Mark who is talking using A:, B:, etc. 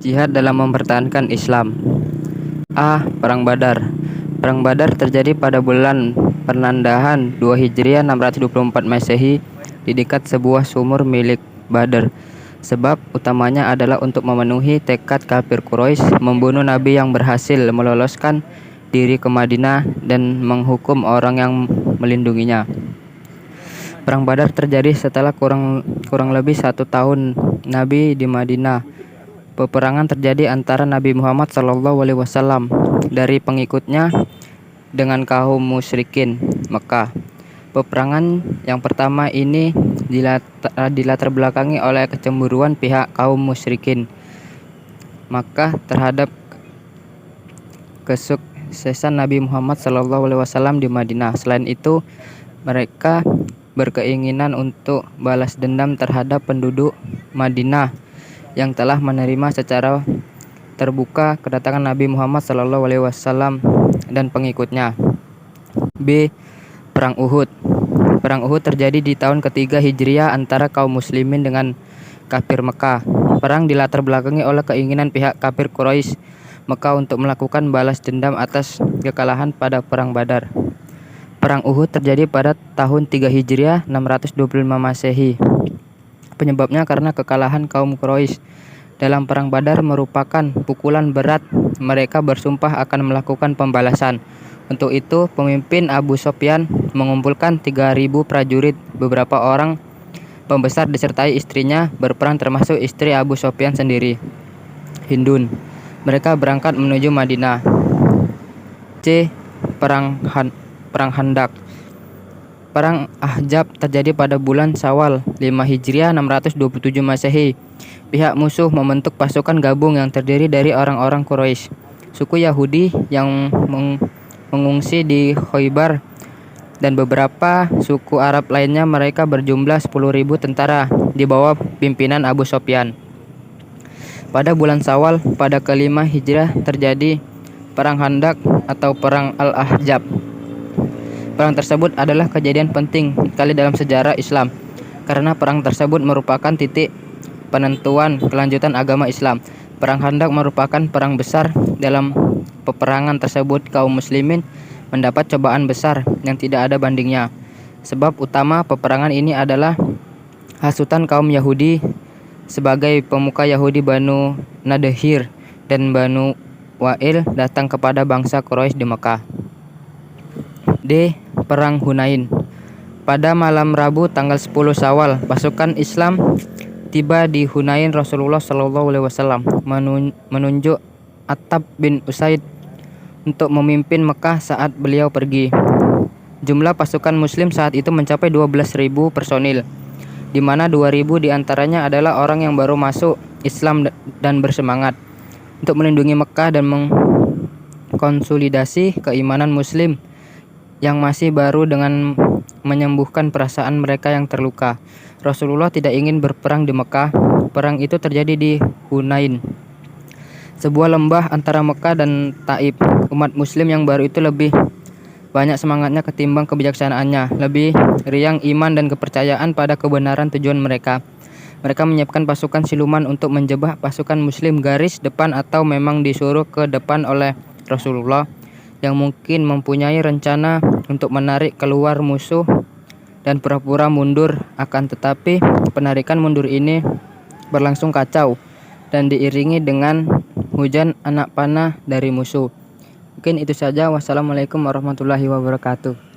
A: Jihad dalam mempertahankan Islam. Perang Badar. Perang Badar terjadi pada bulan Pernandahan 2 Hijriah 624 Masehi di dekat sebuah sumur milik Badr. Sebab utamanya adalah untuk memenuhi tekad kafir Quraisy membunuh Nabi yang berhasil meloloskan diri ke Madinah dan menghukum orang yang melindunginya. Perang Badar terjadi setelah kurang lebih 1 tahun Nabi di Madinah. Peperangan terjadi antara Nabi Muhammad SAW dari pengikutnya dengan kaum musyrikin Mekah. Peperangan yang pertama ini dilatar belakangi oleh kecemburuan pihak kaum musyrikin Makkah terhadap kesuksesan Nabi Muhammad SAW di Madinah. Selain itu, mereka berkeinginan untuk balas dendam terhadap penduduk Madinah yang telah menerima secara terbuka kedatangan Nabi Muhammad SAW dan pengikutnya. B. Perang Uhud. Perang Uhud terjadi di tahun ketiga Hijriah antara kaum muslimin dengan kafir Mekah. Perang dilatar belakangi oleh keinginan pihak kafir Quraisy Mekah untuk melakukan balas dendam atas kekalahan pada Perang Badar. Perang Uhud terjadi pada tahun 3 Hijriah 625 Masehi. Penyebabnya karena kekalahan kaum Quraisy dalam Perang Badar merupakan pukulan berat. Mereka bersumpah akan melakukan pembalasan. Untuk itu, pemimpin Abu Sofyan mengumpulkan 3.000 prajurit. Beberapa orang pembesar disertai istrinya berperang termasuk istri Abu Sofyan sendiri, Hindun. Mereka berangkat menuju Madinah. C. Perang Khandaq. Perang Ahzab terjadi pada bulan Syawal 5 Hijriah 627 Masehi. Pihak musuh membentuk pasukan gabung yang terdiri dari orang-orang Quraisy, suku Yahudi yang mengungsi di Khaybar, dan beberapa suku Arab lainnya. Mereka berjumlah 10.000 tentara di bawah pimpinan Abu Sofyan. Pada bulan Syawal pada ke-5 Hijriah terjadi Perang Khandaq atau Perang Al-Ahzab. Perang tersebut adalah kejadian penting kali dalam sejarah Islam karena perang tersebut merupakan titik penentuan kelanjutan agama Islam. Perang Khandaq merupakan perang besar. Dalam peperangan tersebut kaum muslimin mendapat cobaan besar yang tidak ada bandingnya. Sebab utama peperangan ini adalah hasutan kaum Yahudi sebagai pemuka Yahudi Banu Nadhir dan Banu Wa'il datang kepada bangsa Quraisy di Mekah. D. Perang Hunain. Pada malam Rabu tanggal 10 Syawal, pasukan Islam tiba di Hunain. Rasulullah SAW menunjuk Attab bin Usaid untuk memimpin Mekah saat beliau pergi. Jumlah pasukan muslim saat itu mencapai 12.000 personil, di mana 2.000 diantaranya adalah orang yang baru masuk Islam dan bersemangat untuk melindungi Mekah dan mengkonsolidasi keimanan muslim yang masih baru dengan menyembuhkan perasaan mereka yang terluka. Rasulullah tidak ingin berperang di Mekah. Perang itu terjadi di Hunain, sebuah lembah antara Mekah dan Taif. Umat muslim yang baru itu lebih banyak semangatnya ketimbang kebijaksanaannya, lebih riang iman dan kepercayaan pada kebenaran tujuan mereka. Mereka menyiapkan pasukan siluman untuk menjebak pasukan muslim garis depan atau memang disuruh ke depan oleh Rasulullah yang mungkin mempunyai rencana untuk menarik keluar musuh dan pura-pura mundur. Akan tetapi penarikan mundur ini berlangsung kacau dan diiringi dengan hujan anak panah dari musuh. Mungkin itu saja. Wassalamualaikum warahmatullahi wabarakatuh.